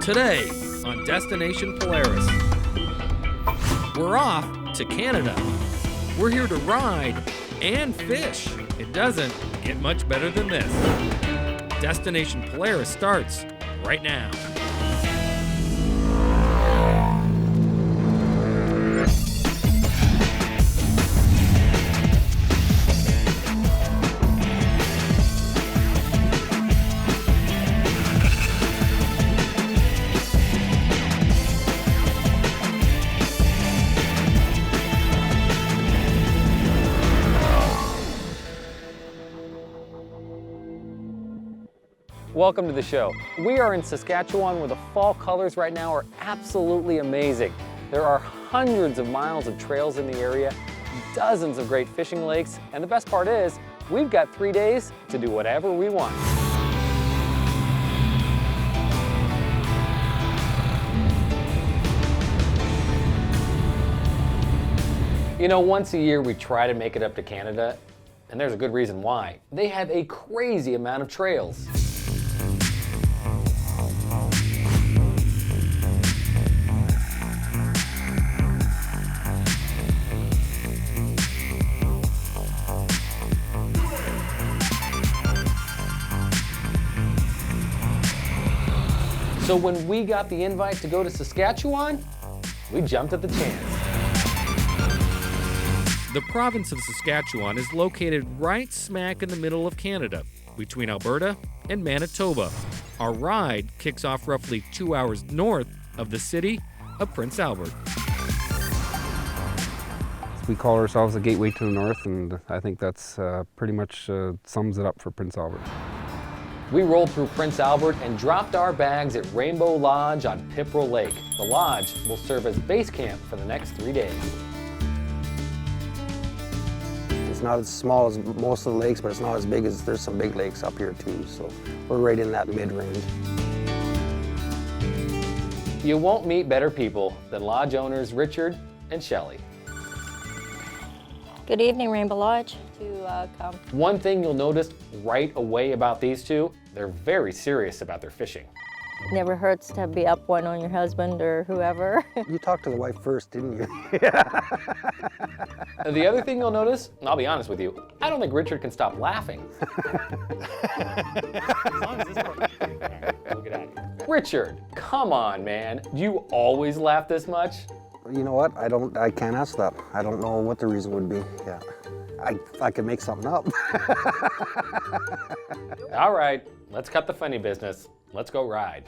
Today on Destination Polaris, we're off to Canada. We're here to ride and fish. It doesn't get much better than this. Destination Polaris starts right now. Welcome to the show. We are in Saskatchewan where the fall colors right now are absolutely amazing. There are hundreds of miles of trails in the area, dozens of great fishing lakes, and the best part is, we've got 3 days to do whatever we want. You know, once a year we try to make it up to Canada, and there's a good reason why. They have a crazy amount of trails. So when we got the invite to go to Saskatchewan, we jumped at the chance. The province of Saskatchewan is located right smack in the middle of Canada, between Alberta and Manitoba. Our ride kicks off roughly 2 hours north of the city of Prince Albert. We call ourselves the gateway to the north, and I think that's pretty much sums it up for Prince Albert. We rolled through Prince Albert and dropped our bags at Rainbow Lodge on Piperill Lake. The lodge will serve as base camp for the next 3 days. It's not as small as most of the lakes, but it's not as big as, there's some big lakes up here too, so we're right in that mid-range. You won't meet better people than lodge owners Richard and Shelley. Good evening, Rainbow Lodge. To come. One thing you'll notice right away about these two, they're very serious about their fishing. Never hurts to be up one on your husband or whoever. You talked to the wife first, didn't you? The other thing you'll notice, and I'll be honest with you, I don't think Richard can stop laughing. Richard, come on, man. Do you always laugh this much? You know what? I can't answer that. I don't know what the reason would be. Yeah. I could make something up. All right, let's cut the funny business. Let's go ride.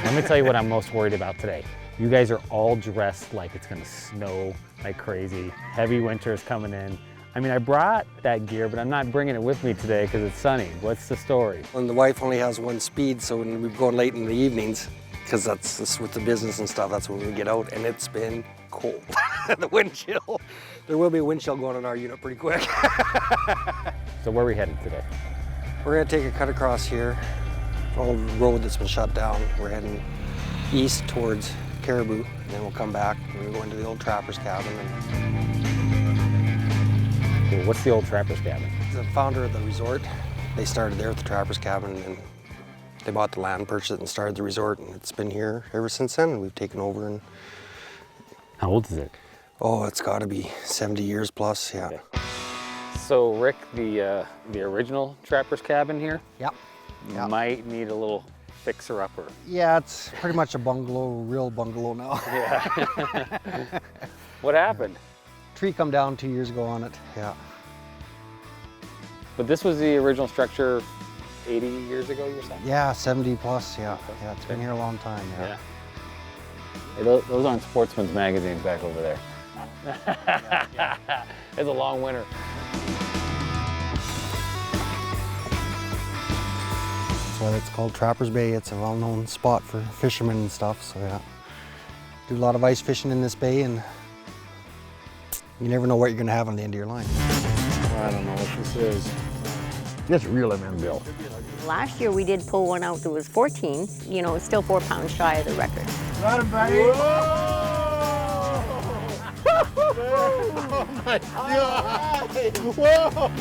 Let me tell you what I'm most worried about today. You guys are all dressed like it's gonna snow like crazy. Heavy winter is coming in. I mean, I brought that gear, but I'm not bringing it with me today because it's sunny. What's the story? And the wife only has one speed, so when we go late in the evenings, because that's with the business and stuff, that's when we get out, and it's been cold. The wind chill. There will be a wind chill going on our unit pretty quick. So where are we headed today? We're gonna take a cut across here, old road that's been shut down. We're heading east towards Caribou, and then we'll come back and we'll go into the old trapper's cabin. Cool. What's the old trapper's cabin? The founder of the resort, they started there with the trapper's cabin, and they bought the land, purchased it, and started the resort, and it's been here ever since then. We've taken over, and How old is it? oh, it's got to be 70 years plus, yeah. Okay. So Rick, the original trapper's cabin here Yep. Yep. might need a little fixer-upper. Yeah, it's pretty much a bungalow, real bungalow now. Yeah. What happened? Tree come down 2 years ago on it, yeah. But this was the original structure 80 years ago, you're saying? Yeah, 70 plus, yeah. Okay. Yeah, it's been here a long time, yeah. Yeah. Hey, those aren't Sportsman's magazines back over there. It's a long winter. That's why it's called Trapper's Bay. It's a well-known spot for fishermen and stuff, so yeah. Do a lot of ice fishing in this bay, and you never know what you're gonna have on the end of your line. I don't know what this is. Just reel him in, Bill. Last year we did pull one out that was 14. You know, it's still 4 pounds shy of the record. Got him, buddy. Oh my God! Whoa!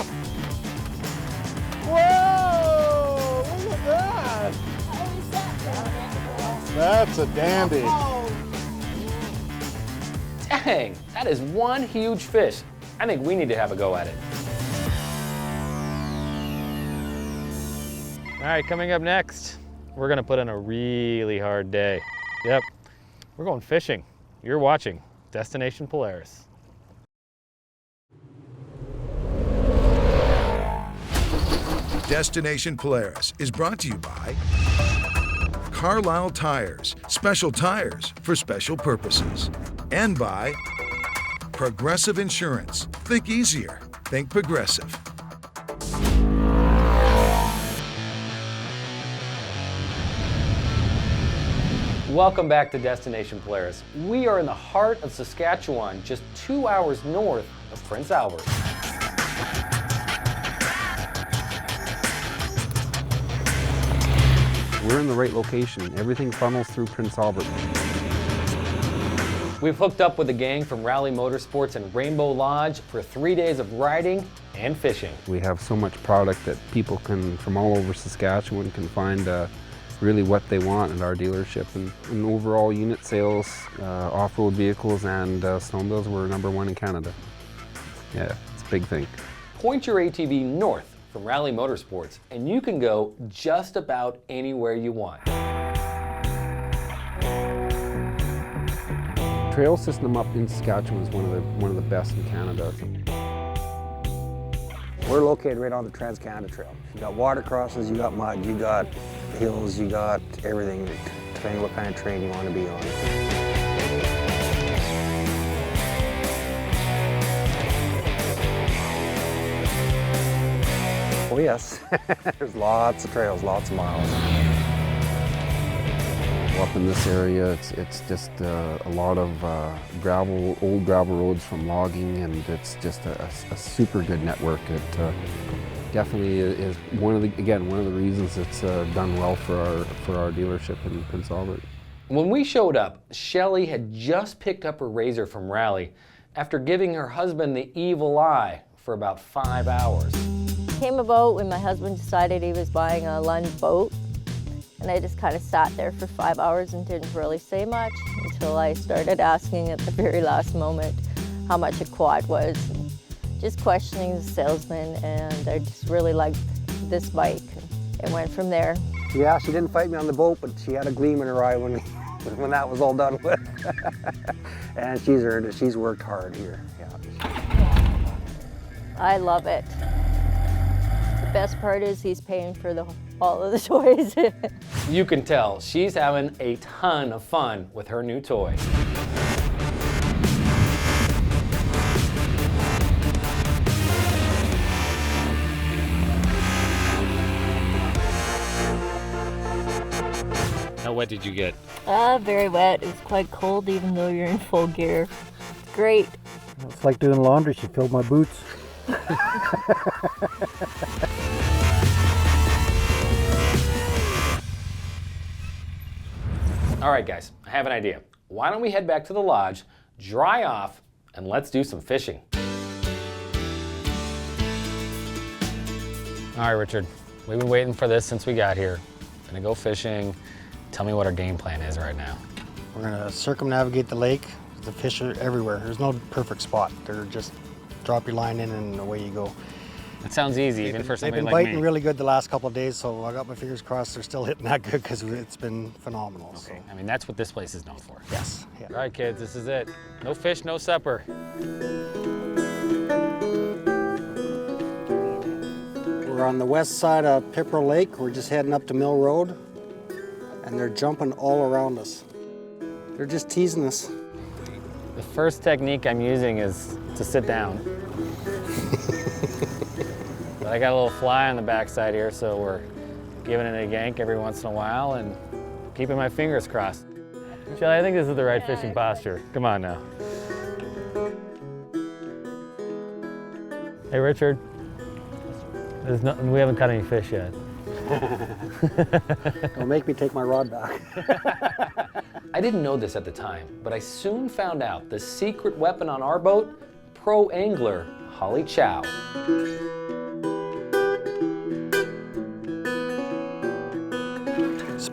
Whoa! Look at that! That's a dandy. Dang, that is one huge fish. I think we need to have a go at it. All right, coming up next, we're gonna put in a really hard day. Yep, we're going fishing. You're watching Destination Polaris. Destination Polaris is brought to you by Carlisle Tires, special tires for special purposes. And by Progressive Insurance. Think easier, think Progressive. Welcome back to Destination Polaris. We are in the heart of Saskatchewan, just 2 hours north of Prince Albert. We're in the right location. Everything funnels through Prince Albert. We've hooked up with a gang from Rally Motorsports and Rainbow Lodge for 3 days of riding and fishing. We have so much product that people can, from all over Saskatchewan, can find really what they want at our dealership. And overall unit sales, off-road vehicles and snowmobiles, we're #1 in Canada. Yeah, it's a big thing. Point your ATV north from Rally Motorsports and you can go just about anywhere you want. Trail system up in Saskatchewan is one of the best in Canada. We're located right on the Trans-Canada Trail. You got water crosses, you got mud, you got hills, you got everything, depending what kind of terrain you want to be on. Oh yes, there's lots of trails, lots of miles. Up in this area, it's just a lot of old gravel roads from logging, and it's just a super good network. It definitely is one of the reasons it's done well for our dealership in Prince Albert. When we showed up, Shelley had just picked up her razor from Rally after giving her husband the evil eye for about 5 hours. Came about when my husband decided he was buying a Lund boat. And I just kind of sat there for 5 hours and didn't really say much until I started asking at the very last moment how much a quad was. And just questioning the salesman, and I just really liked this bike. It went from there. Yeah, she didn't fight me on the boat, but she had a gleam in her eye when that was all done with. And she's earned it. She's worked hard here. Yeah. I love it. The best part is he's paying for all of the toys. You can tell she's having a ton of fun with her new toy. How wet did you get? Very wet. It was quite cold even though you're in full gear. It's great. It's like doing laundry. She filled my boots. All right, guys, I have an idea. Why don't we head back to the lodge, dry off, and let's do some fishing. All right, Richard, we've been waiting for this since we got here. Gonna go fishing. Tell me what our game plan is right now. We're gonna circumnavigate the lake. The fish are everywhere. There's no perfect spot. They're just drop your line in and away you go. It sounds easy, even for somebody like me. They've been biting really good the last couple of days, so I got my fingers crossed they're still hitting that good because it's been phenomenal. Okay. So. I mean, that's what this place is known for. Yes. Yeah. All right, kids, this is it. No fish, no supper. We're on the west side of Pipper Lake. We're just heading up to Mill Road, and they're jumping all around us. They're just teasing us. The first technique I'm using is to sit down. But I got a little fly on the backside here, so we're giving it a yank every once in a while and keeping my fingers crossed. Shelly, I think this is the right fishing posture. Come on now. Hey, Richard. We haven't caught any fish yet. Don't make me take my rod back. I didn't know this at the time, but I soon found out the secret weapon on our boat, pro angler Holly Chow.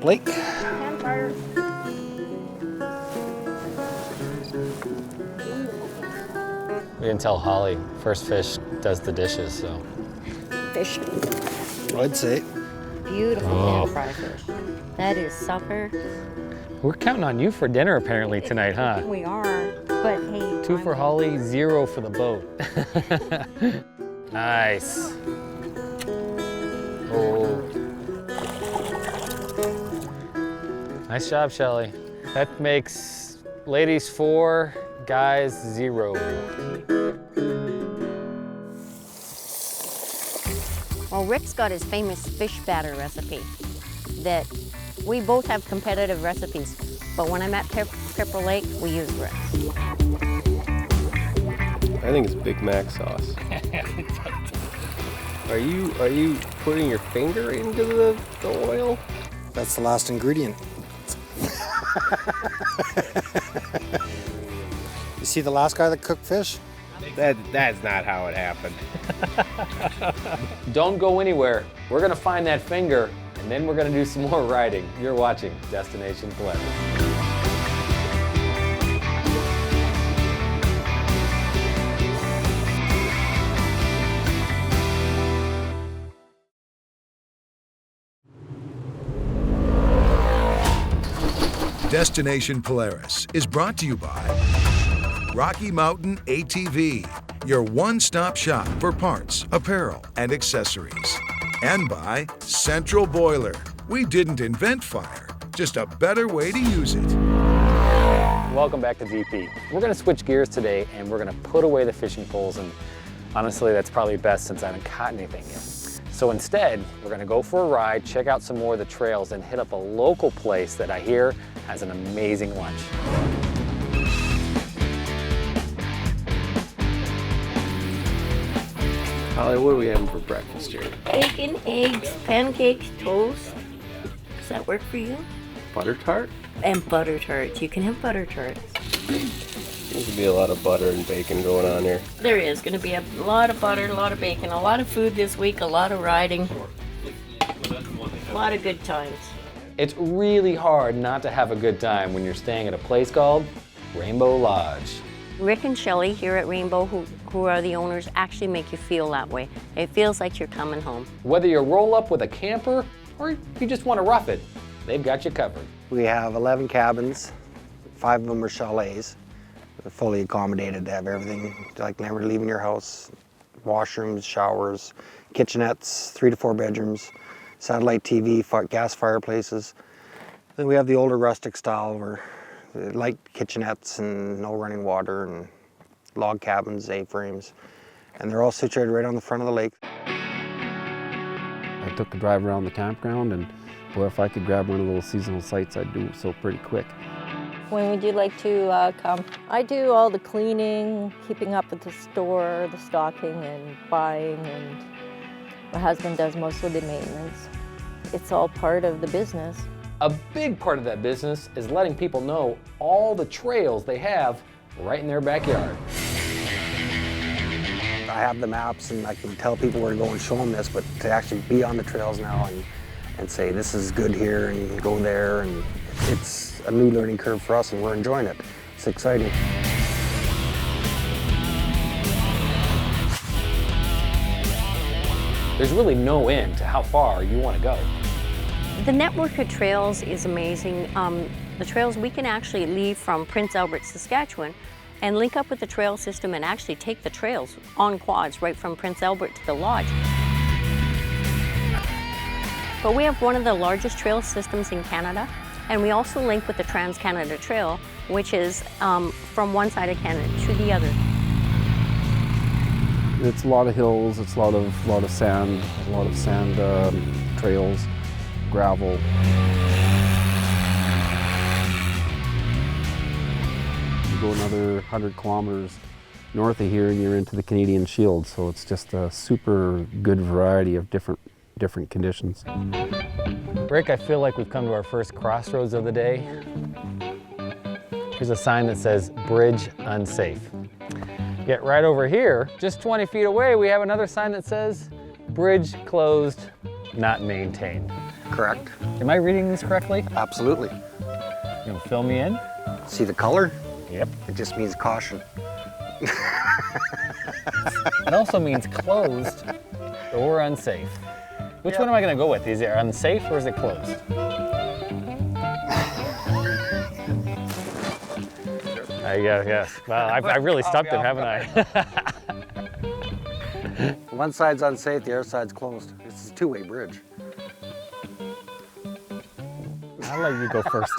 Lake. Campfire. We can tell Holly, first fish does the dishes, so. Fish. I'd say. Beautiful Oh. pan fry fish. That is supper. We're counting on you for dinner apparently tonight, huh? We are, but hey. 2 for Holly, 0 for the boat. Nice. Oh. Nice job, Shelly. That makes ladies 4, guys 0. Well, Rick's got his famous fish batter recipe that we both have competitive recipes, but when I'm at Cripple Lake, we use Rick's. I think it's Big Mac sauce. Are you putting your finger into the oil? That's the last ingredient. You see the last guy that cooked fish? That's not how it happened. Don't go anywhere. We're gonna find that finger, and then we're gonna do some more riding. You're watching Destination Polaris. Destination Polaris is brought to you by Rocky Mountain ATV, your one-stop shop for parts, apparel, and accessories. And by Central Boiler. We didn't invent fire, just a better way to use it. Welcome back to DP. We're gonna switch gears today and we're gonna put away the fishing poles, and honestly that's probably best since I haven't caught anything yet. So instead, we're gonna go for a ride, check out some more of the trails, and hit up a local place that I hear has an amazing lunch. Holly, what are we having for breakfast here? Bacon, eggs, pancakes, toast. Does that work for you? Butter tart? And butter tarts. You can have butter tarts. Seems to be a lot of butter and bacon going on here. There is going to be a lot of butter, a lot of bacon, a lot of food this week, a lot of riding, a lot of good times. It's really hard not to have a good time when you're staying at a place called Rainbow Lodge. Rick and Shelly here at Rainbow, who are the owners, actually make you feel that way. It feels like you're coming home. Whether you roll up with a camper or you just want to rough it, they've got you covered. We have 11 cabins, 5 of them are chalets. They're fully accommodated. They have everything, like never leaving your house. Washrooms, showers, kitchenettes, 3 to 4 bedrooms, satellite TV, gas fireplaces. Then we have the older rustic style where light kitchenettes and no running water, and log cabins, A-frames. And they're all situated right on the front of the lake. I took a drive around the campground, and boy, if I could grab one of those seasonal sites, I'd do so pretty quick. When would you like to come? I do all the cleaning, keeping up with the store, the stocking and buying, and my husband does most of the maintenance. It's all part of the business. A big part of that business is letting people know all the trails they have right in their backyard. I have the maps and I can tell people where to go and show them this, but to actually be on the trails now and say this is good here and go there, and it's a new learning curve for us and we're enjoying it. It's exciting. There's really no end to how far you want to go. The network of trails is amazing. The trails, we can actually leave from Prince Albert, Saskatchewan, and link up with the trail system and actually take the trails on quads right from Prince Albert to the lodge. But we have one of the largest trail systems in Canada, and we also link with the Trans-Canada Trail, which is from one side of Canada to the other. It's a lot of hills, it's a lot of sand, trails, gravel. You go another 100 kilometers north of here and you're into the Canadian Shield, so it's just a super good variety of different conditions. Rick, I feel like we've come to our first crossroads of the day. Here's a sign that says bridge unsafe. Yet right over here, just 20 feet away, we have another sign that says bridge closed, not maintained. Correct. Am I reading this correctly? Absolutely. You gonna fill me in? See the color? Yep. It just means caution. It also means closed or unsafe. Which one am I gonna go with? Is it unsafe or is it closed? Yes. Well, I really stumped him, haven't I? One side's unsafe, the other side's closed. It's a two-way bridge. I'll let you go first.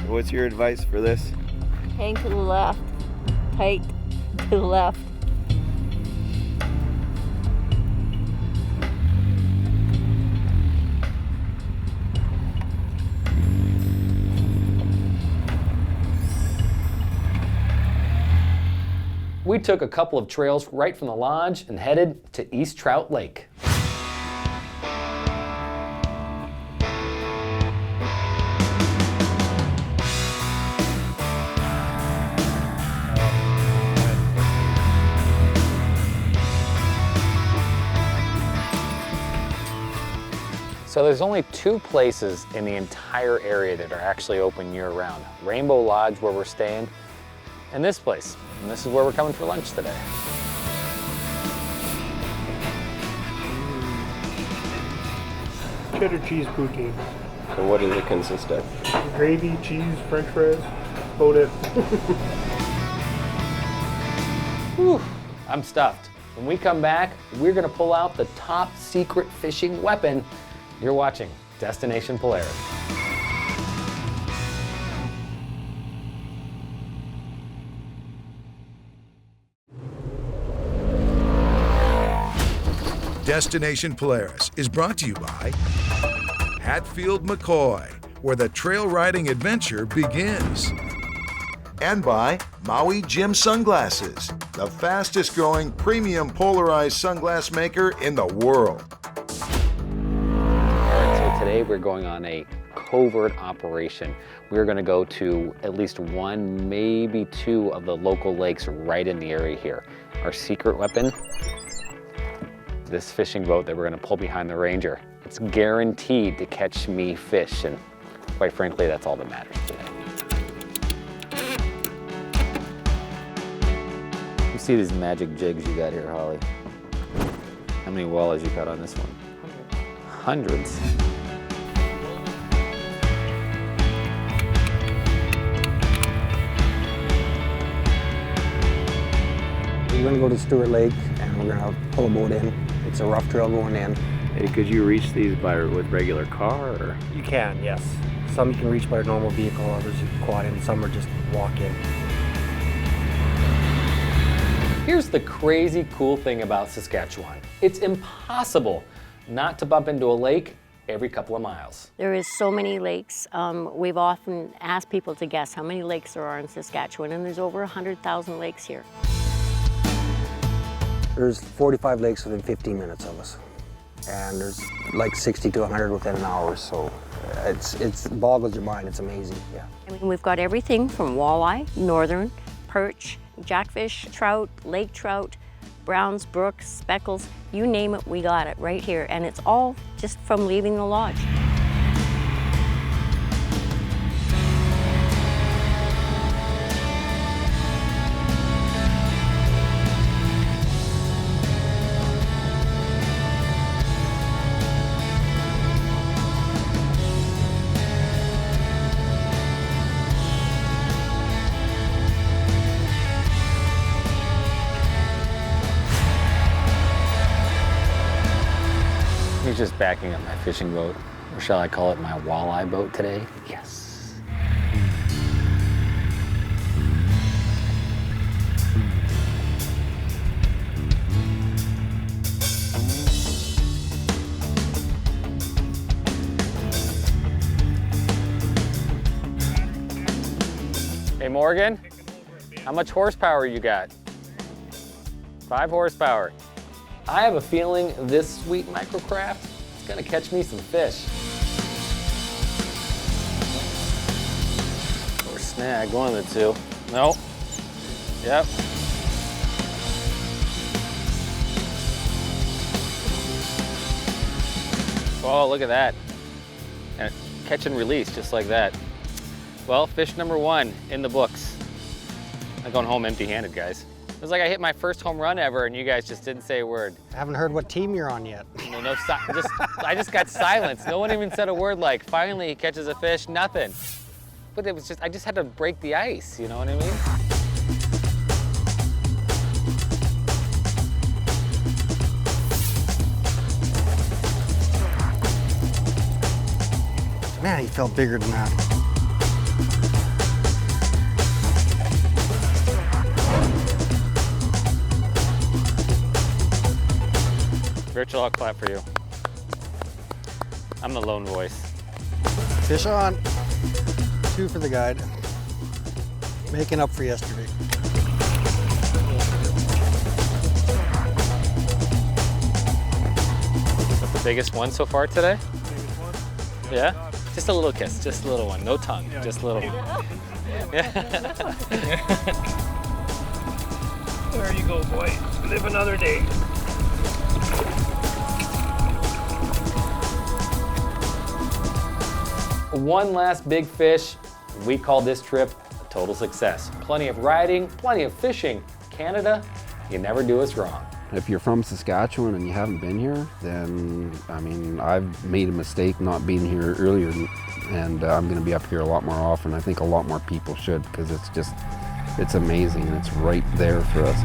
What's your advice for this? Hang to the left, tight to the left. We took a couple of trails right from the lodge and headed to East Trout Lake. So there's only two places in the entire area that are actually open year-round. Rainbow Lodge, where we're staying, and this place. And this is where we're coming for lunch today. Cheddar cheese poutine. And what does it consist of? Gravy, cheese, french fries, about it. Whew, I'm stuffed. When we come back, we're gonna pull out the top secret fishing weapon. You're watching Destination Polaris. Destination Polaris is brought to you by Hatfield McCoy, where the trail riding adventure begins. And by Maui Jim Sunglasses, the fastest growing premium polarized sunglass maker in the world. All right, so today we're going on a covert operation. We're gonna go to at least one, maybe two of the local lakes right in the area here. Our secret weapon, this fishing boat that we're gonna pull behind the Ranger. It's guaranteed to catch me fish, and quite frankly, that's all that matters today. You see these magic jigs you got here, Holly? How many walleyes you got on this one? Hundreds. We're gonna go to Stewart Lake and we're gonna pull a boat in. It's a rough trail going in. And could you reach these with regular car, or? You can, yes. Some you can reach by a normal vehicle, others you can quad in, some are just walk in. Here's the crazy cool thing about Saskatchewan. It's impossible not to bump into a lake every couple of miles. There is so many lakes. We've often asked people to guess how many lakes there are in Saskatchewan, and there's over 100,000 lakes here. There's 45 lakes within 15 minutes of us. And there's like 60 to 100 within an hour, so it boggles your mind. It's amazing, yeah. I mean, we've got everything from walleye, northern, perch, jackfish, trout, lake trout, browns, brooks, speckles, you name it, we got it right here. And it's all just from leaving the lodge. He's just backing up my fishing boat, or shall I call it my walleye boat today? Yes. Hey Morgan, how much horsepower you got? 5 horsepower. I have a feeling this sweet microcraft is gonna catch me some fish. Or snag, one of the two. Nope. Yep. Oh, look at that. And catch and release, just like that. Well, fish number 1 in the books. I'm going home empty-handed, guys. It was like I hit my first home run ever and you guys just didn't say a word. I haven't heard what team you're on yet. I just got silence. No one even said a word like, finally he catches a fish, nothing. But it was just, I just had to break the ice, you know what I mean? Man, he felt bigger than that. Virtual, I'll clap for you. I'm the lone voice. Fish on. 2 for the guide. Making up for yesterday. Is that the biggest one so far today? Biggest one? Yeah? Just a little kiss, just a little one. No tongue, just a little one. Yeah. There you go, boy. Live another day. One last big fish. We call this trip a total success. Plenty of riding, plenty of fishing. Canada, you never do us wrong. If you're from Saskatchewan and you haven't been here, then, I mean, I've made a mistake not being here earlier, and I'm going to be up here a lot more often. I think a lot more people should, because it's amazing and it's right there for us.